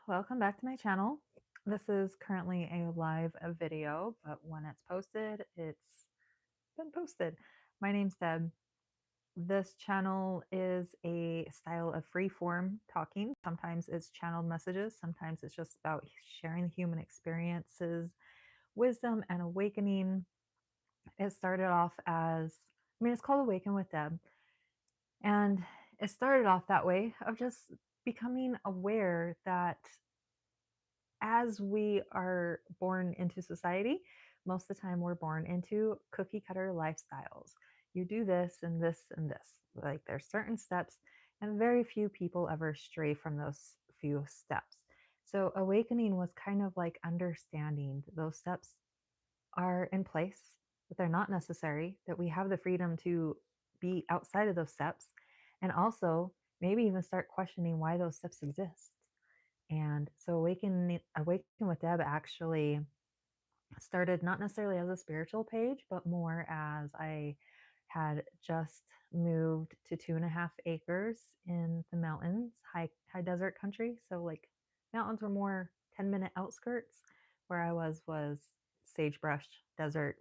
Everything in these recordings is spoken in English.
welcome back to my channel. This is currently a live video, but when it's posted, it's been posted. My name's Deb. This channel is a style of free form talking. Sometimes it's channeled messages, sometimes it's just about sharing the human experiences, wisdom, and awakening. It started off as, it's called Awaken with Deb. And it started off that way of just becoming aware that as we are born into society, most of the time we're born into cookie cutter lifestyles. You do this and this and this. Like there's certain steps, and very few people ever stray from those few steps. So, awakening was kind of like understanding those steps are in place, but they're not necessary, that we have the freedom to be outside of those steps, and also maybe even start questioning why those steps exist. And so Awaken with Deb actually started not necessarily as a spiritual page, but more as I had just moved to 2.5 acres in the mountains, high desert country. So like mountains were more 10-minute outskirts. Where I was sagebrush, desert,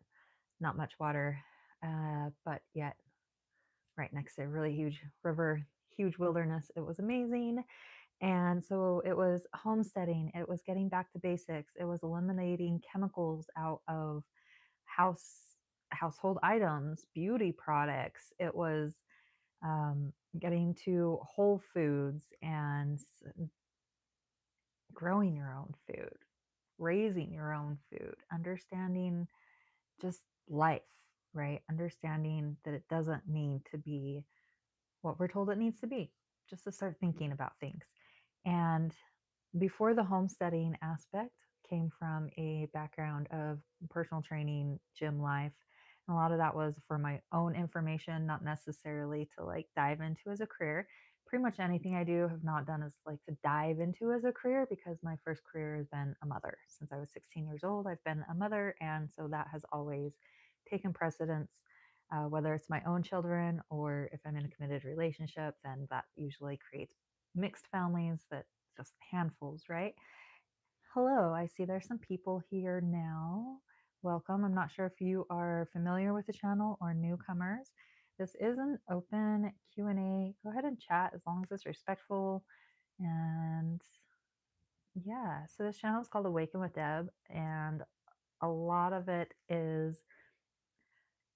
not much water, but yet right next to a really huge river, huge wilderness. It was amazing. And so it was homesteading, it was getting back to basics, it was eliminating chemicals out of household items, beauty products. It was getting to whole foods and growing your own food, raising your own food, understanding just life, right? Understanding that it doesn't need to be what we're told it needs to be, just to start thinking about things. And before the homesteading aspect came from a background of personal training, gym life. And a lot of that was for my own information, not necessarily to like dive into as a career. Pretty much anything I do have not done as like to dive into as a career, because my first career has been a mother. Since I was 16 years old, I've been a mother. And so that has always taken precedence. Whether it's my own children or if I'm in a committed relationship, then that usually creates mixed families, that just handfuls, right? Hello, I see there's some people here now. Welcome. I'm not sure if you are familiar with the channel or newcomers. This is an open Q&A. Go ahead and chat as long as it's respectful. And yeah, so this channel is called Awaken with Deb, and a lot of it is,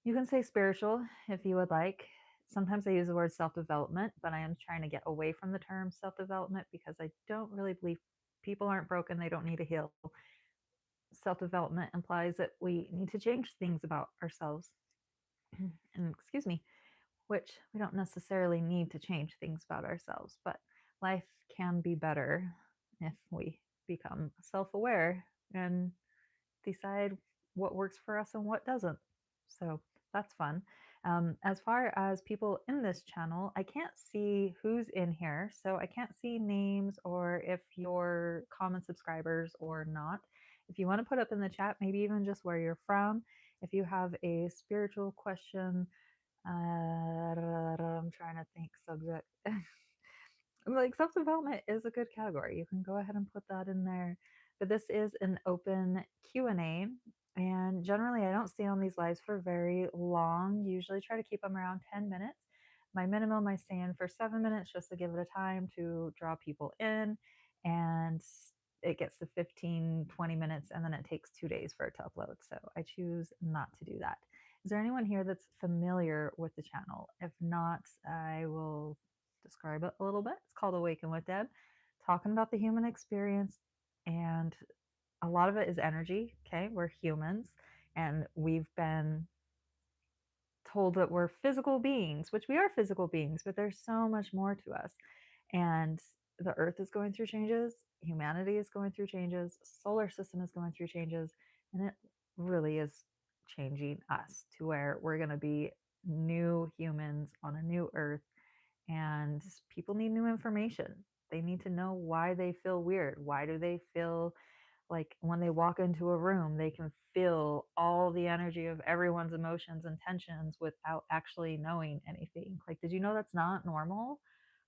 you can say spiritual if you would like. Sometimes I use the word self development, but I am trying to get away from the term self development because I don't really believe people aren't broken, they don't need to heal. Self development implies that we need to change things about ourselves. And excuse me, which we don't necessarily need to change things about ourselves, but life can be better if we become self aware and decide what works for us and what doesn't. So that's fun. As far as people in this channel, I can't see who's in here. So I can't see names or if you're common subscribers or not. If you want to put up in the chat, maybe even just where you're from. If you have a spiritual question, I'm trying to think subject. Like self development is a good category. You can go ahead and put that in there. But this is an open Q&A, and generally I don't stay on these lives for very long. Usually try to keep them around 10 minutes. My minimum I stay in for 7 minutes just to give it a time to draw people in, and it gets to 15, 20 minutes, and then it takes 2 days for it to upload. So I choose not to do that. Is there anyone here that's familiar with the channel? If not, I will describe it a little bit. It's called Awaken with Deb, talking about the human experience. And a lot of it is energy. Okay. We're humans, and we've been told that we're physical beings, which we are physical beings, but there's so much more to us. And the earth is going through changes, humanity is going through changes, solar system is going through changes, and it really is changing us to where we're going to be new humans on a new earth. And people need new information. They need to know why they feel weird. Why do they feel like when they walk into a room, they can feel all the energy of everyone's emotions and tensions without actually knowing anything? Like, did you know that's not normal?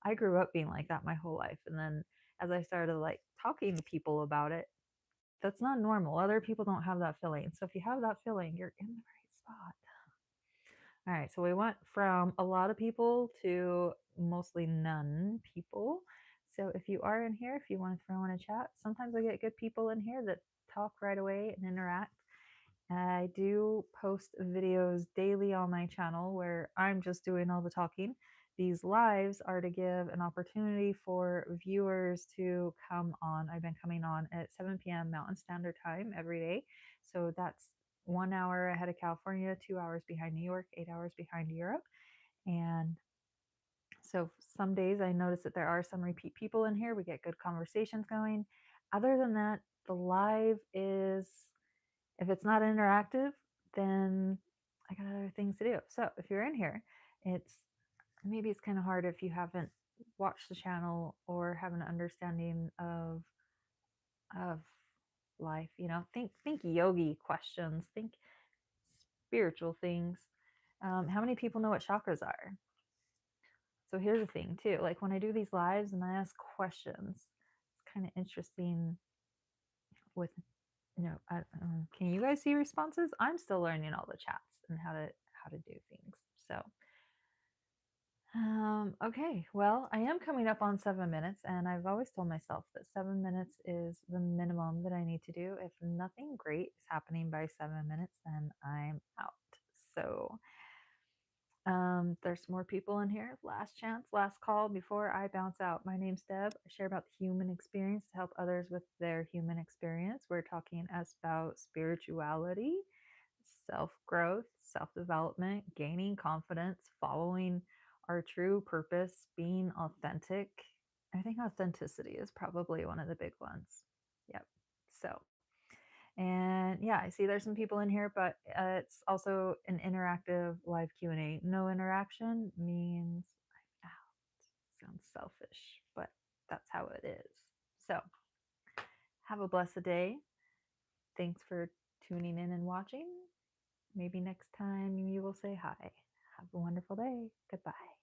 I grew up being like that my whole life. And then as I started like talking to people about it. That's not normal. Other people don't have that feeling. So if you have that feeling, you're in the right spot. All right, so we went from a lot of people to mostly none people. So if you are in here, if you want to throw in a chat, sometimes I get good people in here that talk right away and interact. I do post videos daily on my channel where I'm just doing all the talking. These lives are to give an opportunity for viewers to come on. I've been coming on at 7 p.m. Mountain Standard Time every day. So that's 1 hour ahead of California, 2 hours behind New York, 8 hours behind Europe. And so some days I notice that there are some repeat people in here. We get good conversations going. Other than that, the live is, if it's not interactive, then I got other things to do. So if you're in here, it's maybe it's kind of hard if you haven't watched the channel or have an understanding of life. Think yogi questions, think spiritual things. How many people know what chakras are? So here's the thing too, like when I do these lives and I ask questions, it's kind of interesting with, can you guys see responses? I'm still learning all the chats and how to do things. So okay, well, I am coming up on 7 minutes, and I've always told myself that 7 minutes is the minimum that I need to do. If nothing great is happening by 7 minutes, then I'm out. So there's more people in here. Last chance, last call before I bounce out. My name's Deb. I share about the human experience to help others with their human experience. We're talking about spirituality, self growth, self development, gaining confidence, following our true purpose, being authentic. I think authenticity is probably one of the big ones. Yep. So, and yeah, I see there's some people in here, but it's also an interactive live Q&A. No interaction means I'm out. Sounds selfish, but that's how it is. So, have a blessed day. Thanks for tuning in and watching. Maybe next time you will say hi. Have a wonderful day. Goodbye.